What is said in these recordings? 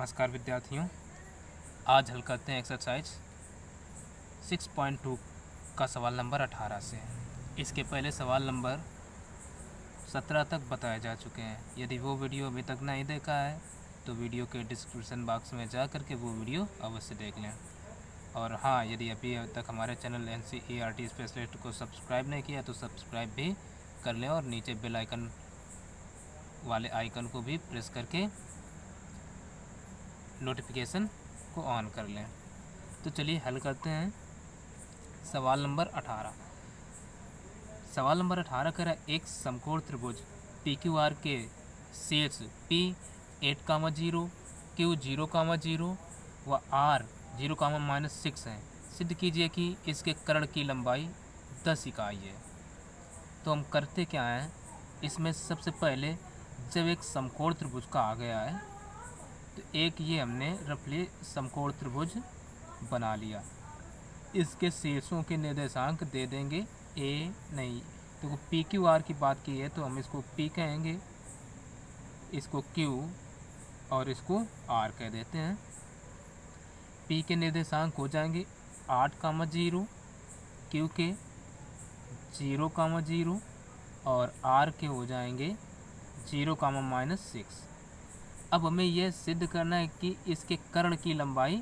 नमस्कार विद्यार्थियों, आज हल करते हैं एक्सरसाइज 6.2 का सवाल नंबर 18 से। इसके पहले सवाल नंबर 17 तक बताए जा चुके हैं। यदि वो वीडियो अभी तक नहीं देखा है तो वीडियो के डिस्क्रिप्शन बॉक्स में जा कर के वो वीडियो अवश्य देख लें। और हाँ, यदि अभी तक हमारे चैनल NCERT स्पेशलिस्ट को सब्सक्राइब नहीं किया तो सब्सक्राइब भी कर लें और नीचे बेल आइकन वाले आइकन को भी प्रेस करके नोटिफिकेशन को ऑन कर लें। तो चलिए हल करते हैं सवाल नंबर 18। सवाल नंबर 18 कह रहा है एक समकोण त्रिभुज PQR के शीर्ष P 8,0, Q 0,0 व R 0,-6 हैं। सिद्ध कीजिए कि इसके कर्ण की लंबाई 10 इकाई है। तो हम करते क्या हैं, इसमें सबसे पहले जब एक समकोण त्रिभुज का आ गया है तो एक ये हमने रफली समकोण त्रिभुज बना लिया। इसके शीर्षों के निर्देशांक दे देंगे देखो PQR की बात की है तो हम इसको P कहेंगे, इसको Q और इसको R कह देते हैं। P के निर्देशांक हो जाएंगे 8,0, Q के 0,0 और R के हो जाएंगे 0,-6। अब हमें यह सिद्ध करना है कि इसके कर्ण की लंबाई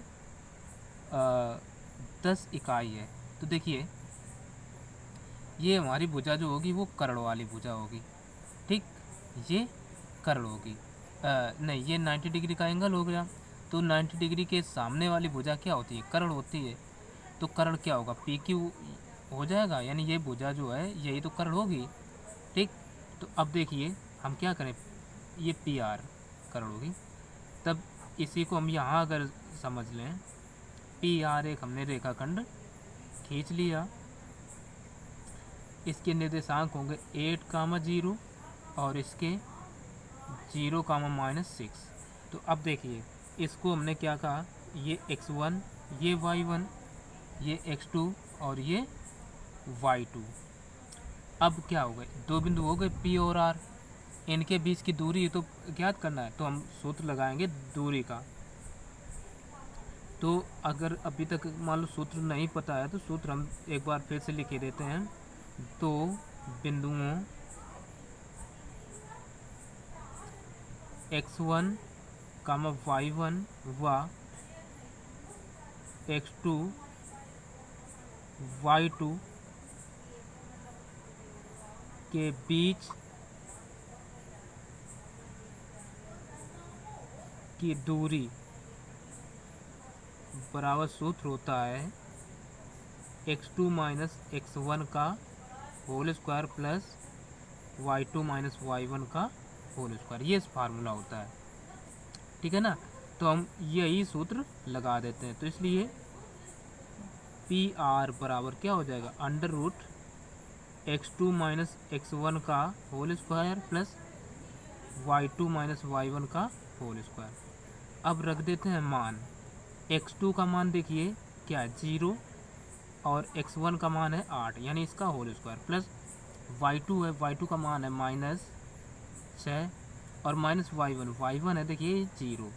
10 इकाई है। तो देखिए, ये हमारी भुजा जो होगी वो कर्ण वाली भुजा होगी, ठीक। ये कर्ण होगी, नहीं, ये 90 डिग्री का एंगल हो गया। तो 90 डिग्री के सामने वाली भुजा क्या होती है? कर्ण होती है। तो कर्ण क्या होगा? PQ हो जाएगा, यानी ये भुजा जो है यही तो कर्ण होगी, ठीक। तो अब देखिए हम क्या करें, ये PR कर्ण होगी। तब इसी को हम यहाँ अगर समझ लें, PR एक हमने रेखाखंड खींच लिया। इसके निर्देशांक होंगे 8,0 और इसके 0,-6। तो अब देखिए, इसको हमने क्या कहा, ये x1, ये y1, ये x2 और ये y2। अब क्या हो गए, दो बिंदु हो गए P और R। इनके बीच की दूरी तो ज्ञात करना है, तो हम सूत्र लगाएंगे दूरी का। तो अगर अभी तक मान लो सूत्र नहीं पता है तो सूत्र हम एक बार फिर से लिख देते हैं। दो बिंदुओं x1, y1 व x2, y2 के बीच की दूरी बराबर सूत्र होता है x2 - x1 का whole square plus y2 - y1 का होल स्क्वायर। ये फार्मूला होता है, ठीक है ना। तो हम यही सूत्र लगा देते हैं। तो इसलिए PR बराबर क्या हो जाएगा, √x2 - x1 का whole square plus y2 - y1 का होल स्क्वायर। अब रख देते हैं मान। x2 का मान देखिए क्या है, 0 और x1 का मान है 8, यानी इसका होल स्क्वायर प्लस y2 है, y2 का मान है -6 और -y1 है देखिए 0,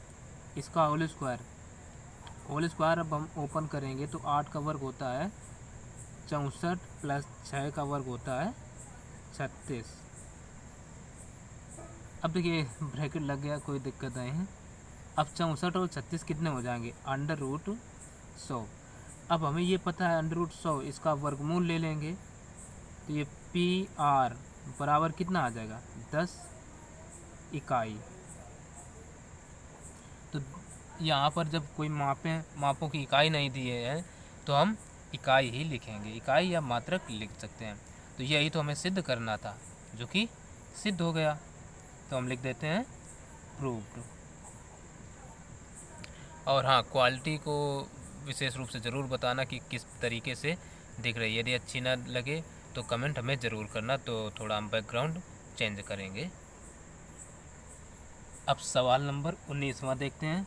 इसका होल स्क्वायर अब हम ओपन करेंगे तो 8 का वर्ग होता है 64 प्लस 6 का वर्ग होता है 36। अब देखिए ब्रैकेट लग गया, कोई दिक्कत नहीं है। अब 64 और 36 कितने हो जाएंगे, √100। अब हमें ये पता है √100, इसका वर्गमूल ले लेंगे तो ये PR बराबर कितना आ जाएगा, 10 इकाई। तो यहाँ पर जब कोई मापों की इकाई नहीं दिए हैं तो हम इकाई ही लिखेंगे, इकाई या मात्रक लिख सकते हैं। तो यही तो हमें सिद्ध करना था, जो कि सिद्ध हो गया। तो हम लिख देते हैं प्रूव्ड। और हाँ, क्वालिटी को विशेष रूप से ज़रूर बताना कि किस तरीके से दिख रही है। यदि अच्छी ना लगे तो कमेंट हमें ज़रूर करना, तो थोड़ा हम बैकग्राउंड चेंज करेंगे। अब सवाल नंबर 19वां देखते हैं।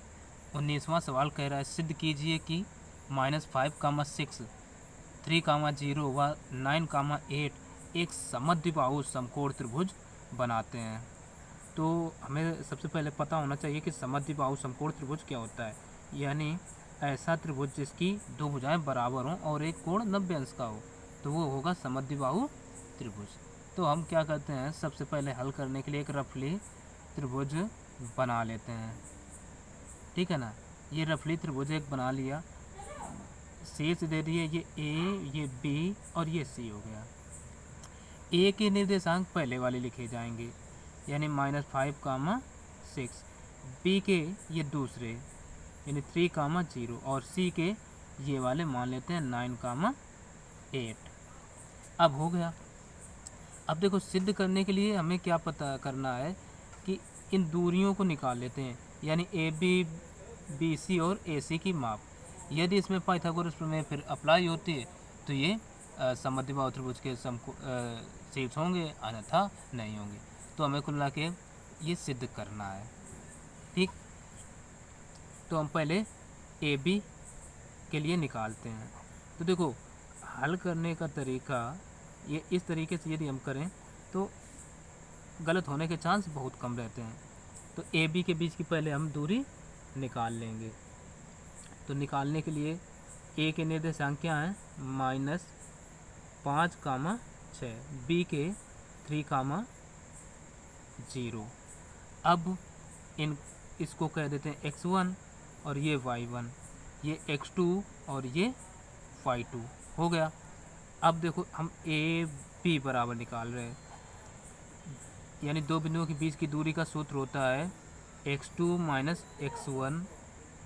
19वां सवाल कह रहा है सिद्ध कीजिए कि -5,6, 3,0 व 9,8 एक समद्विबाहु समकोण त्रिभुज बनाते हैं। तो हमें सबसे पहले पता होना चाहिए कि समद्विबाहु समकोण त्रिभुज क्या होता है, यानी ऐसा त्रिभुज जिसकी दो भुजाएं बराबर हों और एक कोण 90 अंश का हो, तो वो होगा समद्विबाहु त्रिभुज। तो हम क्या करते हैं, सबसे पहले हल करने के लिए एक रफली त्रिभुज बना लेते हैं, ठीक है ना। ये रफली त्रिभुज एक बना लिया, शेष दे दिए ये ए, ये बी और ये सी हो गया। ए के निर्देशांक पहले वाले लिखे जाएंगे, यानी -5, 6। बी के ये दूसरे यानी 3, 0 और सी के ये वाले मान लेते हैं 9, 8। अब हो गया। अब देखो सिद्ध करने के लिए हमें क्या पता करना है कि इन दूरियों को निकाल लेते हैं, यानी ए बी, बी सी और ए सी की माप। यदि इसमें पाइथागोरस प्रमेय फिर अप्लाई होती है तो ये समद्विबाहु त्रिभुज के शीर्ष होंगे, अन्यथा नहीं होंगे। तो हमें कुल मिला के ये सिद्ध करना है, ठीक। तो हम पहले ए बी के लिए निकालते हैं। तो देखो हल करने का तरीका ये इस तरीके से यदि हम करें तो गलत होने के चांस बहुत कम रहते हैं। तो ए बी के बीच की पहले हम दूरी निकाल लेंगे। तो निकालने के लिए ए के निर्देशांक क्या हैं, -5, 6, बी के 3, 0। अब इसको कह देते हैं x1 और ये y1, ये x2 और ये y2 हो गया। अब देखो हम ए बी बराबर निकाल रहे हैं, यानी दो बिंदुओं के बीच की दूरी का सूत्र होता है x2 - x1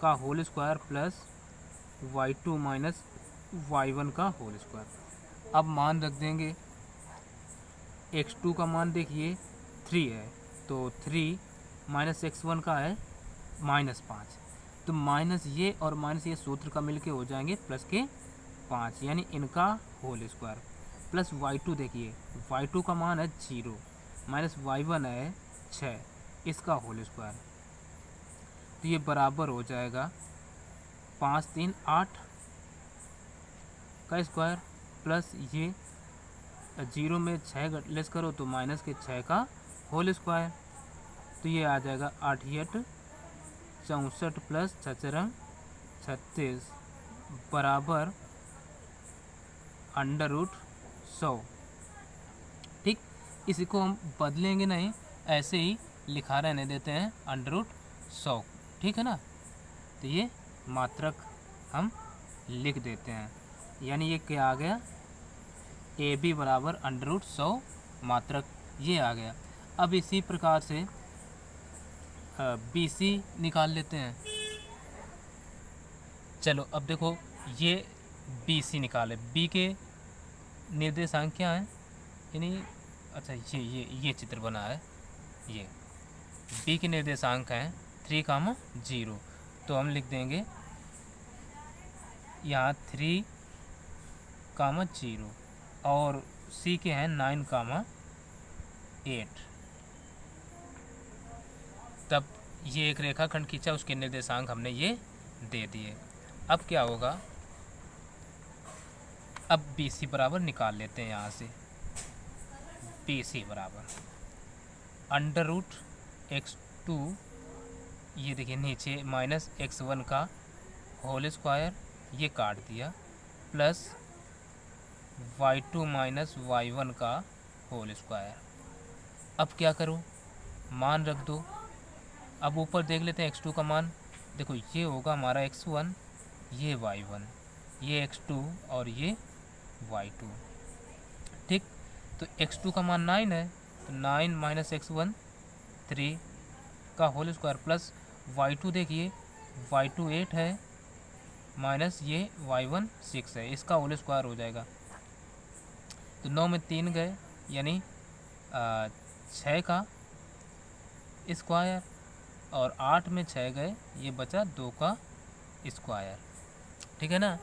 का whole square plus y2 - y1 का होल स्क्वायर। अब मान रख देंगे, x2 का मान देखिए 3 है, तो 3 - x1 का है -5। तो माइनस ये और माइनस ये सूत्र का मिलके हो जाएंगे प्लस के 5, यानी इनका होल स्क्वायर प्लस y2। देखिए y2 का मान है 0 माइनस y1 है 6, इसका होल स्क्वायर। तो ये बराबर हो जाएगा 5, 3, 8 का स्क्वायर प्लस ये 0 में 6 लेस करो तो माइनस के 6 का होल स्क्वायर। तो ये आ जाएगा 8, 8, 64 प्लस 6, 36 बराबर √100, ठीक। इसी को हम बदलेंगे नहीं, ऐसे ही लिखा रहने देते हैं √100, ठीक है ना। तो ये मात्रक हम लिख देते हैं, यानी ये क्या आ गया, ए बी बराबर √100 मात्रक, ये आ गया। अब इसी प्रकार से बी सी निकाल लेते हैं। चलो अब देखो ये बी सी निकाले, बी के निर्देशांक क्या हैं, यानी अच्छा ये चित्र बना है, ये बी के निर्देशांक हैं 3, 0। तो हम लिख देंगे यहाँ 3, 0 और सी के हैं 9, 8। तब ये एक रेखाखंड खींचा, उसके निर्देशांक हमने ये दे दिए। अब क्या होगा, अब बी सी बराबर निकाल लेते हैं यहाँ से। बी सी बराबर √x2, ये देखिए नीचे -x1 का होल स्क्वायर, ये काट दिया, प्लस y2 - y1 का होल स्क्वायर। अब क्या करूँ, मान रख दो। अब ऊपर देख लेते हैं x2 का मान, देखो ये होगा हमारा x1, ये y1, ये x2 और ये y2, ठीक। तो x2 का मान 9 है, तो 9 - x1 3 का होल स्क्वायर प्लस y2, देखिए y2 8 है माइनस ये y1 6 है, इसका होल स्क्वायर हो जाएगा। तो 9 में 3 गए, यानी 6 का स्क्वायर, और 8 में 6 गए, ये बचा 2 का स्क्वायर, ठीक है ना।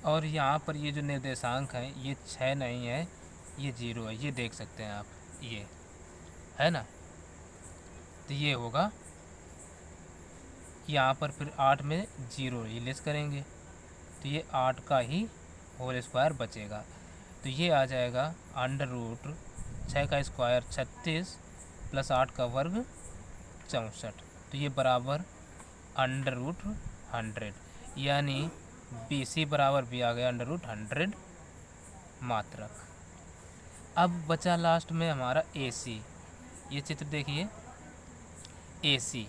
और यहाँ पर ये जो निर्देशांक हैं ये 6 नहीं है, ये 0 है, ये देख सकते हैं आप, ये है ना। तो ये होगा यहाँ पर फिर 8 में 0 ये लेस करेंगे, तो ये 8 का ही होल स्क्वायर बचेगा। तो ये आ जाएगा √6 का स्क्वायर 36 प्लस 8 का वर्ग 64, तो ये बराबर √100, यानी BC बराबर भी आ गया √100 मात्रक। अब बचा लास्ट में हमारा AC। ये चित्र देखिए AC,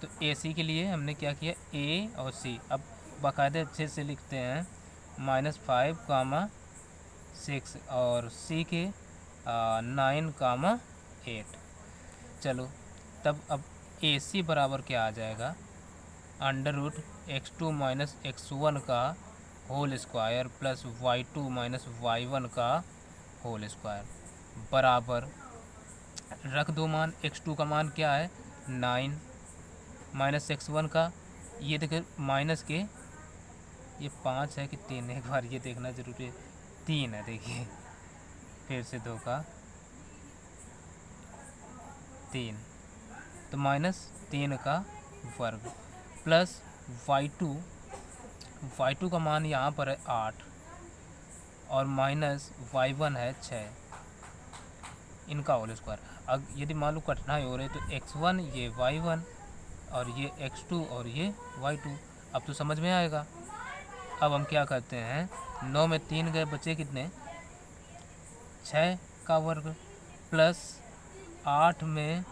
तो AC के लिए हमने क्या किया, A और C। अब बाकायदे अच्छे से लिखते हैं, -5, और C के 9, 8। चलो तब अब AC बराबर क्या आ जाएगा, √x2 - x1 का whole square plus y2 - y1 का होल स्क्वायर बराबर, रख दो मान। x2 का मान क्या है 9, माइनस x1 का, ये देखिए माइनस के, ये 5 है कि 3 है, एक बार ये देखना जरूरी है, 3 है, देखिए फिर से 2 का 3, तो -3 का वर्ग प्लस y2 का मान यहाँ पर है 8 और माइनस y1 है 6, इनका होल स्क्वायर। अब यदि मान लो कठिनाई हो रही तो x1 ये y1 और ये x2 और ये y2, अब तो समझ में आएगा। अब हम क्या करते हैं, 9 में 3 गए, बचे कितने 6 का वर्ग प्लस 8 में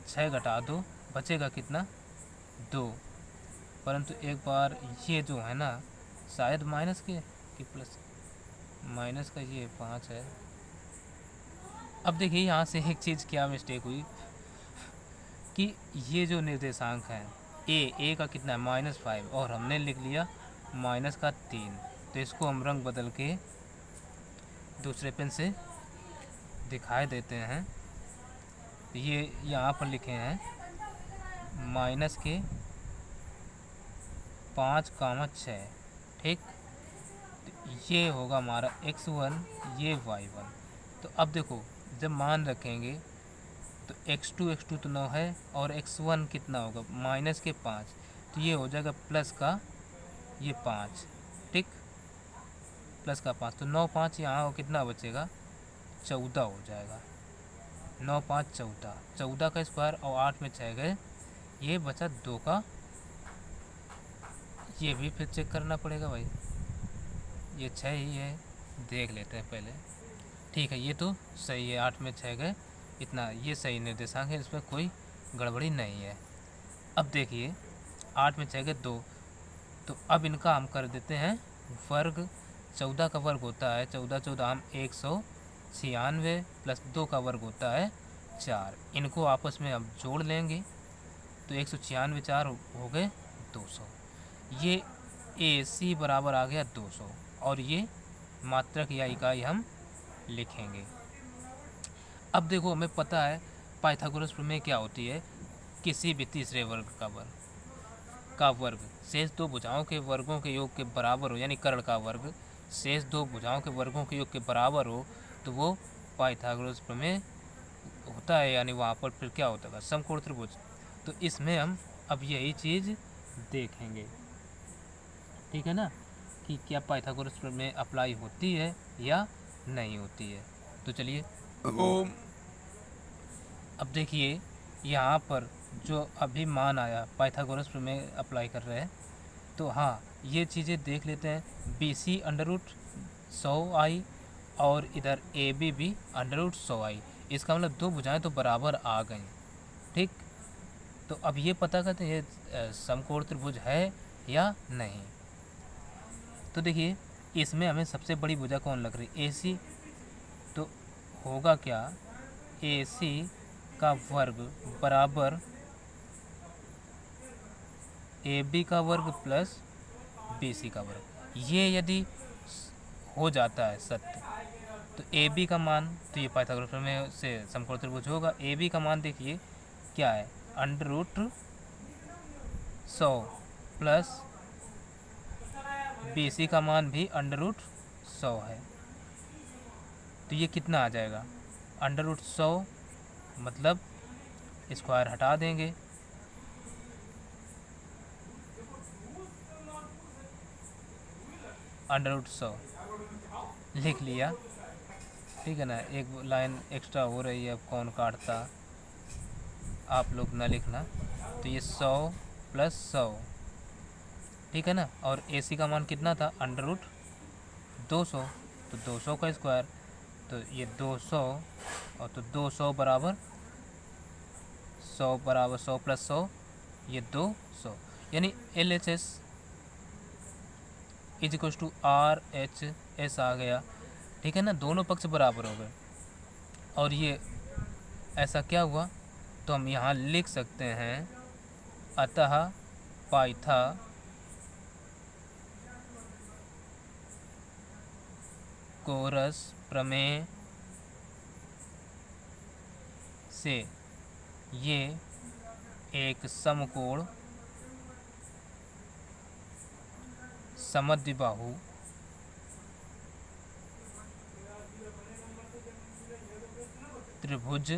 6 घटा दो, बचेगा कितना 2, परंतु एक बार ये जो है ना शायद माइनस के कि प्लस, माइनस का ये 5 है। अब देखिए यहाँ से एक चीज़ क्या मिस्टेक हुई कि ये जो निर्देशांक है ए का कितना है -5 और हमने लिख लिया माइनस का 3, तो इसको हम रंग बदल के दूसरे पेन से दिखाई देते हैं। ये यहाँ पर लिखे हैं माइनस के 5, 6, ठीक, तो ये होगा हमारा x1, ये y1। तो अब देखो जब मान रखेंगे तो x2 तो 9 है और x1 कितना होगा माइनस के 5, तो ये हो जाएगा प्लस का ये 5, ठीक, प्लस का 5, तो 9, 5 यहाँ कितना बचेगा 14 हो जाएगा, 9, 5 14, 14 का स्क्वायर और 8 में 6 गए, ये बचा 2 का, ये भी फिर चेक करना पड़ेगा भाई, ये 6 ही है, देख लेते हैं पहले, ठीक है ये तो सही है, 8 में 6 गए इतना, ये सही निर्देशांक है, इसमें कोई गड़बड़ी नहीं है। अब देखिए 8 में 6 गए 2, तो अब इनका हम कर देते हैं वर्ग, 14 का वर्ग होता है 14, 14 हम 196 प्लस 2 का वर्ग होता है 4, इनको आपस में अब जोड़ लेंगे तो 196 4 हो गए 200, ये AC बराबर आ गया 200 और ये मात्रक या इकाई हम लिखेंगे। अब देखो हमें पता है पाइथागोरस प्रमेय क्या होती है, किसी भी तीसरे वर्ग का वर्ग शेष दो भुजाओं के वर्गों के योग के बराबर हो, यानी कर्ण का वर्ग शेष दो भुजाओं के वर्गों के योग के बराबर हो, तो वो पाइथागोरस प्रमेय होता है, यानी वहाँ पर फिर क्या होता है समकोण त्रिभुज। तो इसमें हम अब यही चीज़ देखेंगे, ठीक है ना, कि क्या पाइथागोरस प्रमेय अप्लाई होती है या नहीं होती है। तो चलिए अब देखिए यहाँ पर जो अभी मान आया पाइथागोरस प्रमेय अप्लाई कर रहे हैं, तो हाँ ये चीज़ें देख लेते हैं, BC √100i और इधर AB भी √100i, इसका मतलब दो भुजाएं तो बराबर आ गई, ठीक। तो अब ये पता करते हैं ये समकोण त्रिभुज है या नहीं। तो देखिए इसमें हमें सबसे बड़ी भुजा कौन लग रही, AC, तो होगा क्या AC का वर्ग बराबर AB का वर्ग प्लस BC का वर्ग, ये यदि हो जाता है सत्य तो AB का मान, तो ये पाइथागोरस प्रमेय से समकोण त्रिभुज होगा। AB का मान देखिए क्या है √100 प्लस BC का मान भी √100 है, तो ये कितना आ जाएगा √100, मतलब स्क्वायर हटा देंगे, √100 लिख लिया, ठीक है ना, एक लाइन एक्स्ट्रा हो रही है, अब कौन काटता, आप लोग ना लिखना। तो ये 100 प्लस 100, ठीक है ना, और AC का मान कितना था, √200, तो 200 का स्क्वायर, तो ये 200, और तो 200 बराबर 100 बराबर 100 प्लस 100, ये 200, यानी LHS is equal to RHS आ गया, ठीक है ना, दोनों पक्ष बराबर हो गए। और ये ऐसा क्या हुआ, तो हम यहाँ लिख सकते हैं, अतः पाइथागोरस प्रमेय से ये एक समकोण समद्विबाहु त्रिभुज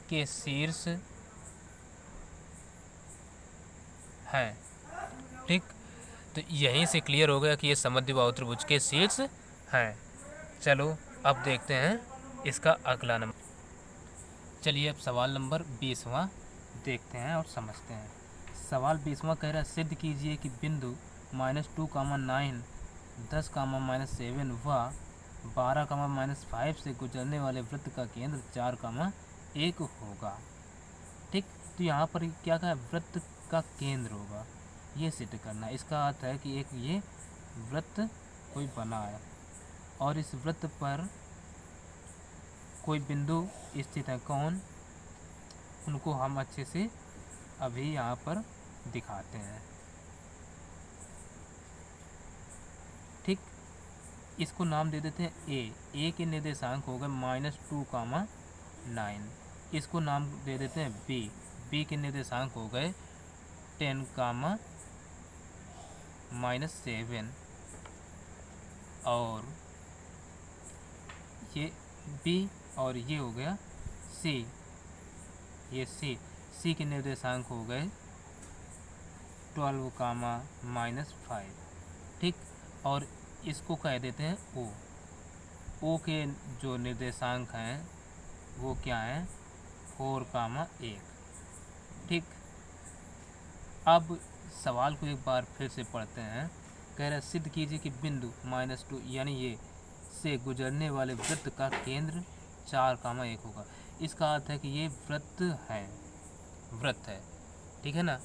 के शीर्ष हैं, ठीक। तो यहीं से क्लियर हो गया कि ये समद्विबाहु त्रिभुज के शीर्ष हैं। चलो अब देखते हैं इसका अगला नंबर। चलिए अब सवाल नंबर 20वां देखते हैं और समझते हैं। सवाल 20वां कह रहा है, सिद्ध कीजिए कि बिंदु -2,9 10,-7 व 12,-5 से गुजरने वाले वृत्त का केंद्र 4,1 होगा, ठीक। तो यहाँ पर क्या कहा, वृत्त का केंद्र होगा, ये सिद्ध करना। इसका अर्थ है कि एक ये वृत्त कोई बना है और इस वृत्त पर कोई बिंदु स्थित है, कौन, उनको हम अच्छे से अभी यहाँ पर दिखाते हैं, ठीक। इसको नाम दे देते हैं ए के निर्देशांक हो गए -2,9, इसको नाम दे देते हैं बी के निर्देशांक हो गए 10,-7, और ये बी, और ये हो गया सी, ये सी के निर्देशांक हो गए 12,-5, ठीक। और इसको कह देते हैं ओ के जो निर्देशांक हैं वो क्या हैं, 4,1, ठीक। अब सवाल को एक बार फिर से पढ़ते हैं। कह रहा है, सिद्ध कीजिए कि बिंदु -2 यानी ये से गुजरने वाले वृत्त का केंद्र 4,1 होगा। इसका अर्थ है कि ये वृत्त है, ठीक है ना,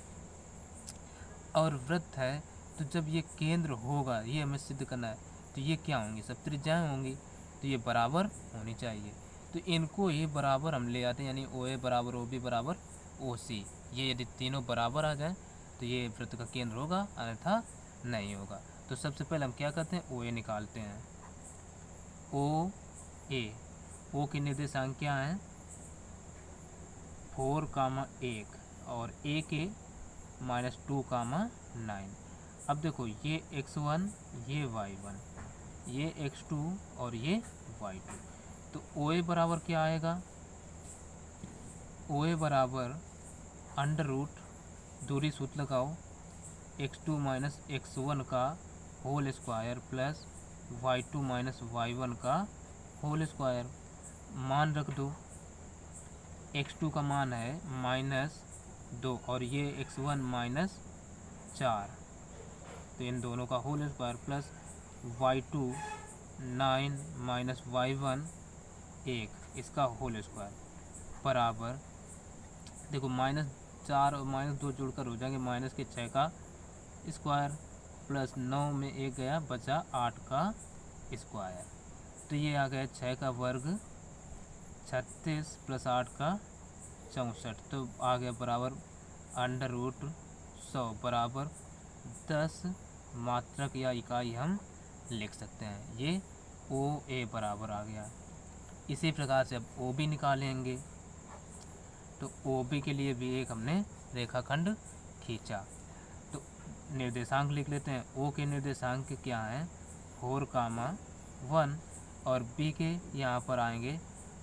और वृत्त है, तो जब ये केंद्र होगा, ये हमें सिद्ध करना है, तो ये क्या होंगी, सब त्रिज्याएं होंगी, तो ये बराबर होनी चाहिए। तो इनको ये बराबर हम ले आते हैं, यानी OA बराबर OB बराबर OC, ये यदि तीनों बराबर आ जाए तो ये वृत्त का केंद्र होगा, अन्यथा नहीं होगा। तो सबसे पहले हम क्या करते हैं, OA निकालते हैं। ओ के निर्देशांक क्या हैं, 4,1, और A के -2,9। अब देखो, ये x1, ये y1, ये x2 और ये y2, तो OA बराबर क्या आएगा, OA बराबर √ दूरी सूत्र लगाओ, x2 - x1 का whole square plus y2 - y1 का होल स्क्वायर। मान रख दो, x2 का मान है -2 और ये x1 -4, तो इन दोनों का whole square plus y2 9 - y1 1, इसका होल स्क्वायर बराबर, देखो -4 और -2 जुड़कर हो जाएंगे -6 का स्क्वायर प्लस 9 में 1 गया, बचा 8 का स्क्वायर, तो ये आ गया 6 का वर्ग 36 प्लस 8 का 64, तो आ गया बराबर √100 बराबर 10 मात्रक या इकाई हम लिख सकते हैं। ये OA बराबर आ गया। इसी प्रकार से अब OB निकालेंगे, तो OB के लिए भी एक हमने रेखाखंड खींचा। तो निर्देशांक लिख लेते हैं। O के निर्देशांक क्या हैं, 4,1, और B के यहाँ पर आएंगे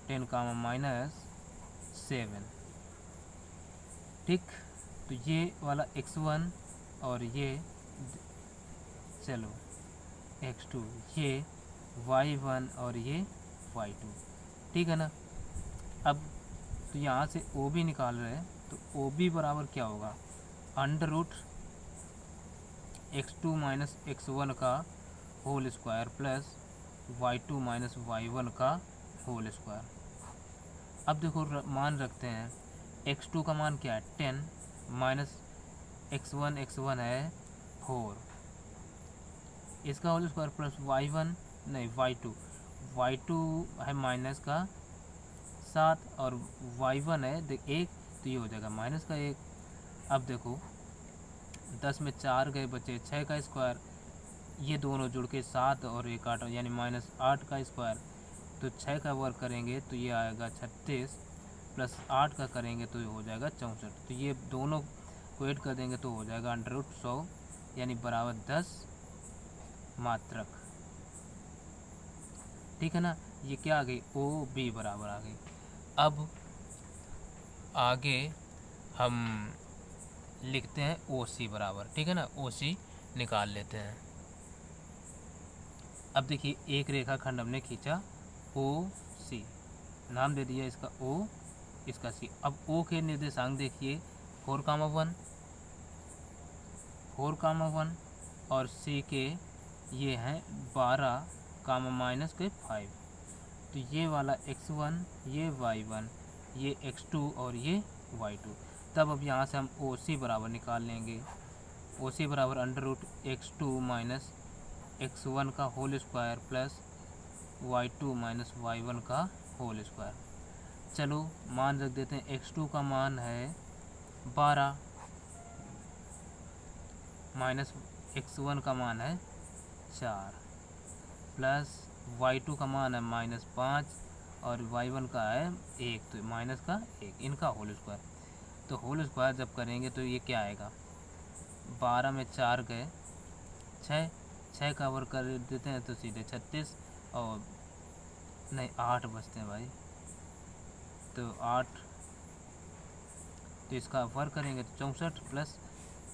10,-7, ठीक। तो ये वाला x1 और ये चलो x2, ये y1 और ये y2, ठीक है ना। अब तो यहाँ से ओ बी निकाल रहे हैं, तो ओ बी बराबर क्या होगा, under root x2 minus x1 का whole square plus y2 minus y1 का होल स्क्वायर। अब देखो मान रखते हैं, x2 का मान क्या है 10 माइनस x1 है 4, इसका होल स्क्वायर प्लस y1 नहीं y2 है माइनस का 7 और y1 है 1, तो ये हो जाएगा माइनस का 1। अब देखो 10 में 4 गए बचे 6 का स्क्वायर, ये दोनों जुड़ के 7 और 1 8 यानी माइनस 8 का स्क्वायर, तो 6 का वर्क करेंगे तो ये आएगा 36 प्लस 8 का करेंगे तो ये हो जाएगा 64। तो ये दोनों को ऐड कर देंगे तो हो जाएगा अंडर रूट 100 यानी बराबर 10 मात्रक, ठीक है ना। ये क्या आ गई, ओ बी बराबर आ गई। अब आगे हम लिखते हैं ओ सी बराबर, ठीक है ना, ओ सी निकाल लेते हैं। अब देखिए एक रेखाखंड हमने खींचा ओ सी, नाम दे दिया इसका ओ, इसका सी। अब ओ के निर्देशांक देखिए 4,1 और सी के ये हैं 12 माइनस के 5, तो ये वाला x1 ये y1 ये x2 और ये y2। तब अब यहाँ से हम ओ सी बराबर निकाल लेंगे, ओ सी बराबर under root x2 minus x1 का whole square plus y2 minus y1 का होल स्क्वायर। चलो मान रख देते हैं, x2 का मान है 12 माइनस x1 का मान है 4 प्लस y2 का मान है माइनस 5 और y1 का है 1, तो माइनस का 1, इनका होल स्क्वायर। तो होल स्क्वायर जब करेंगे तो ये क्या आएगा, 12 में 4 गए 6 का वर्ग कर देते हैं तो सीधे 36 और नहीं 8 बचते हैं भाई, तो 8, तो इसका वर्ग करेंगे तो 64 प्लस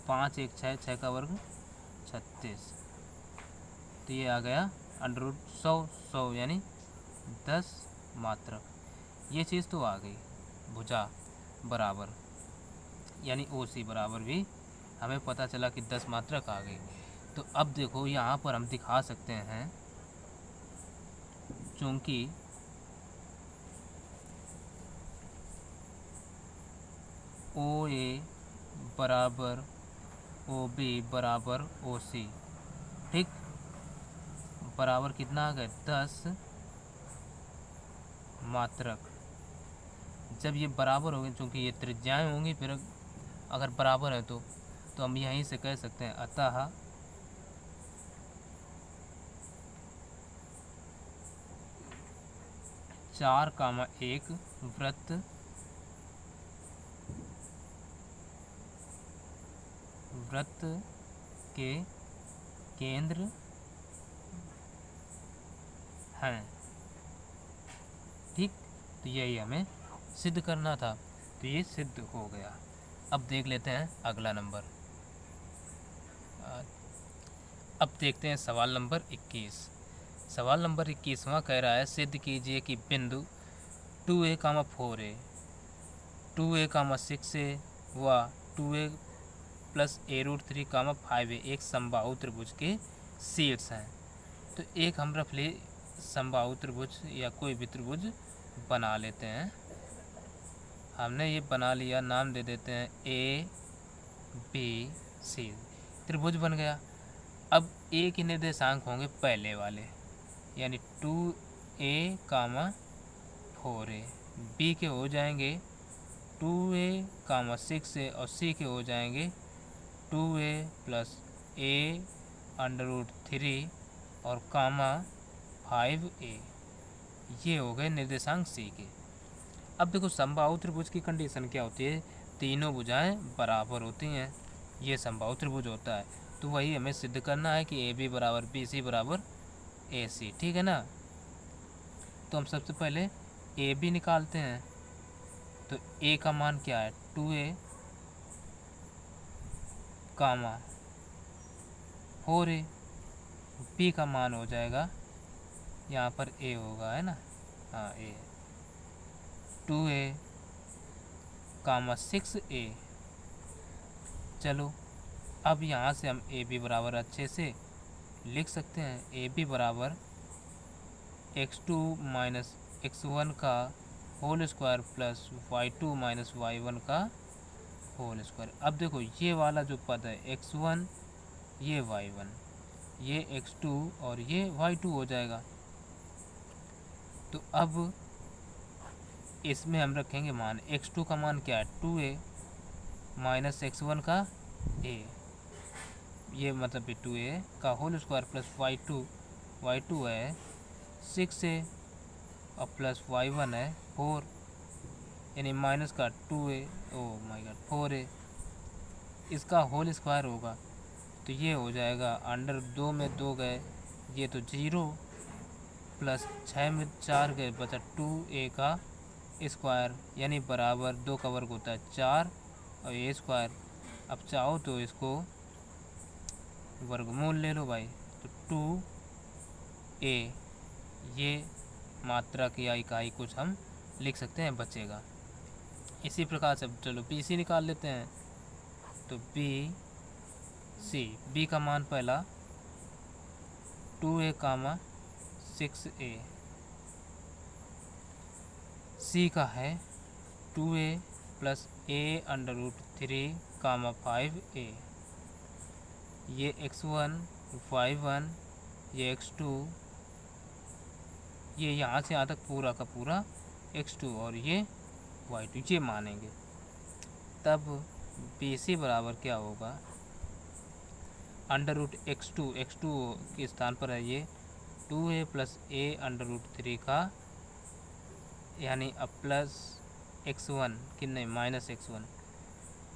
5 1 6 का वर्ग 36, तो ये आ गया अंडर रूट 100 यानी 10 मात्रक। ये चीज़ तो आ गई भुजा बराबर, यानी ओ सी बराबर भी हमें पता चला कि 10 मात्रक आ गई। तो अब देखो यहाँ पर हम दिखा सकते हैं, चूँकि ओ ए बराबर ओ बी बराबर ओ सी, ठीक, बराबर कितना आ गया 10 मात्रक। जब ये बराबर होंगे, चूँकि ये त्रिज्याएं होंगी, फिर अगर बराबर है तो हम यहीं से कह सकते हैं अतः चार कामा एक वृत्त के केंद्र हैं, ठीक। तो यही हमें सिद्ध करना था, तो ये सिद्ध हो गया। अब देख लेते हैं अगला नंबर। अब देखते हैं सवाल नंबर 21। सवाल नंबर 21वां कह रहा है, सिद्ध कीजिए कि बिंदु 2a, 4a, 2a, 6a व 2a प्लस a√3, 5a एक समबाहु त्रिभुज के शीर्ष हैं। तो एक हम रफली समबाहु त्रिभुज या कोई भी त्रिभुज बना लेते हैं। हमने ये बना लिया, नाम दे देते हैं ABC, त्रिभुज बन गया। अब ए के निर्देशांक होंगे पहले वाले, यानी 2a, 4a, बी के हो जाएंगे 2a, 6a और सी के हो जाएंगे 2a प्लस a√3 और 5a। ये हो गए निर्देशांक सी के। अब देखो समबाहु त्रिभुज की कंडीशन क्या होती है, तीनों भुजाएं बराबर होती हैं, ये समबाहु त्रिभुज होता है। तो वही हमें सिद्ध करना है कि ए बी बराबर बी सी बराबर ए सी, ठीक है ना। तो हम सबसे पहले ए बी निकालते हैं। तो ए का मान क्या है 2a, 4a, बी का मान हो जाएगा यहाँ पर ए होगा, है ना, हाँ ए, 2a कामा 6a। चलो अब यहाँ से हम ए बी बराबर अच्छे से लिख सकते हैं। ए बी बराबर x2 माइनस x1 का whole square plus y2 minus y1 का होल स्क्वायर। अब देखो ये वाला जो पद है x1, ये y1, ये x2 और ये y2 हो जाएगा। तो अब इसमें हम रखेंगे मान, x2 का मान क्या है 2a माइनस x1 का a, ये मतलब 2a का होल स्क्वायर प्लस y2 है 6a और प्लस y1 है 4, यानी माइनस का 2a, oh my God 4a, इसका होल स्क्वायर होगा। तो ये हो जाएगा अंडर 2 में 2 गए, ये तो 0 प्लस 6 में 4 गए, बचा 2a का स्क्वायर, यानी बराबर 2 का वर्ग होता है 4 और ए स्क्वायर। अब चाहो तो इसको वर्गमूल ले लो भाई, तो 2a, ये मात्रक या इकाई कुछ हम लिख सकते हैं, बचेगा। इसी प्रकार से चलो बी सी निकाल लेते हैं। तो बी का मान पहला 2a कामा 6a, सी का है 2a plus a under root 3 comma 5a, ये x1 y1, ये x2, ये यहाँ से यहाँ तक पूरा का पूरा x2 और ये y2, ये मानेंगे। तब BC बराबर क्या होगा, अंडर रूट x2 के स्थान पर है ये 2a plus a under root 3 का, यानी अब प्लस x1 कि नहीं माइनस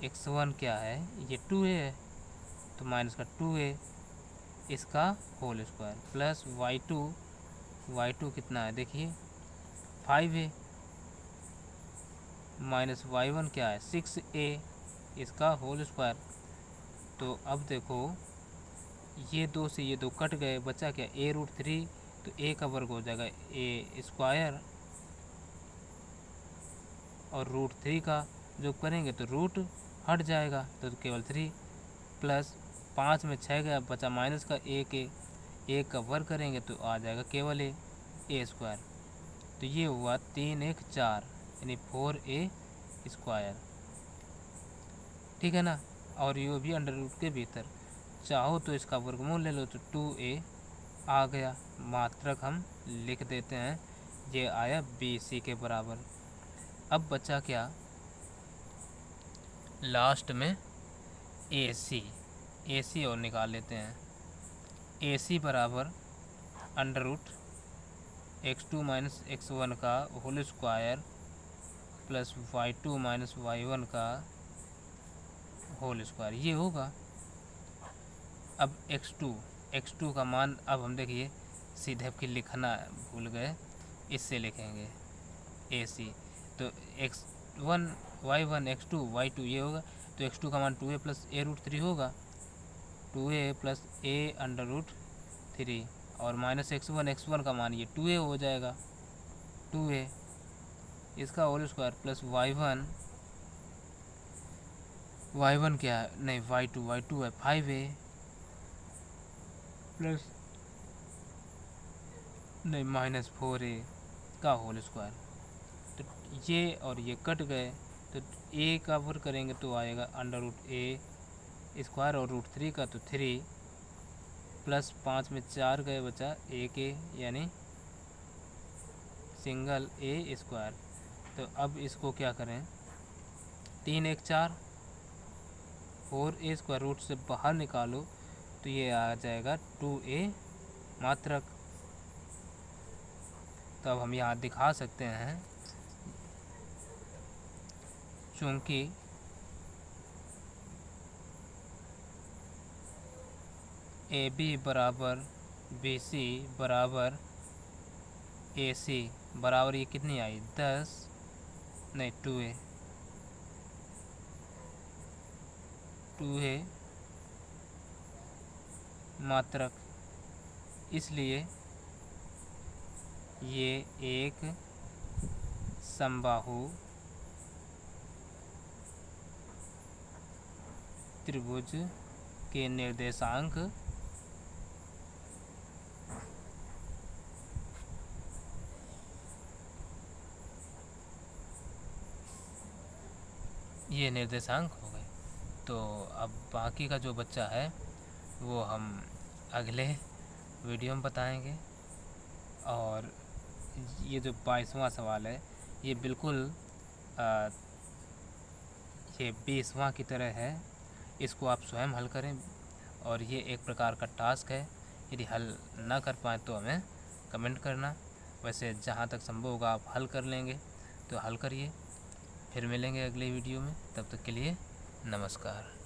x1 क्या है, ये 2a है तो माइनस का 2a, इसका होल स्क्वायर प्लस y2 कितना है देखिए 5a, माइनस y1 क्या है 6a, इसका होल स्क्वायर। तो अब देखो ये 2 से ये 2 कट गए, बचा क्या a रूट 3, तो a का वर्ग हो जाएगा a स्क्वायर, और रूट 3 का जो करेंगे तो रूट हट जाएगा, तो केवल 3 प्लस 5 में 6 गया, बचा माइनस का a का वर्ग करेंगे तो आ जाएगा केवल a स्क्वायर। तो ये हुआ 3 1 4, यानी 4a स्क्वायर, ठीक है ना। और ये भी अंडर रूट के भीतर, चाहो तो इसका वर्गमूल ले लो तो 2a आ गया, मात्रक हम लिख देते हैं, ये आया BC के बराबर। अब बचा क्या लास्ट में AC और निकाल लेते हैं। AC बराबर under root x2 minus x1 का whole square plus y2 minus y1 का होल स्क्वायर, ये होगा। अब x2 का मान अब हम देखिए सीधे की लिखना भूल गए, इससे लिखेंगे AC, तो x1 y1 x2 y2 ये होगा, तो x2 का मान 2a प्लस a रूट 3 होगा, 2a plus a under root 3, और माइनस x1 का मान ये 2a हो जाएगा, 2a इसका होल स्क्वायर प्लस y1 क्या है, नहीं y2 है 5a प्लस नहीं माइनस 4a का होल स्क्वायर। तो ये और ये कट गए, तो a का वर्ग करेंगे तो आएगा अंडर रूट a स्क्वायर, और रूट 3 का तो 3 प्लस 5 में 4 गए, बचा a के, यानी सिंगल a स्क्वायर। तो अब इसको क्या करें, 3 1 4, 4a स्क्वायर रूट से बाहर निकालो तो ये आ जाएगा 2a मात्रक। तो अब हम यहाँ दिखा सकते हैं, चूँकि AB बराबर BC बराबर AC बराबर ये कितनी आई 10, नहीं 2a मात्रक, इसलिए ये एक समबाहु त्रिभुज के निर्देशांक ये निर्देशांक हो गए। तो अब बाकी का जो बच्चा है वो हम अगले वीडियो में बताएंगे। और ये जो 22वां सवाल है ये बिल्कुल ये 20वां की तरह है, इसको आप स्वयं हल करें। और ये एक प्रकार का टास्क है, यदि हल ना कर पाएँ तो हमें कमेंट करना। वैसे जहाँ तक संभव होगा आप हल कर लेंगे तो हल करिए। फिर मिलेंगे अगले वीडियो में, तब तक के लिए नमस्कार।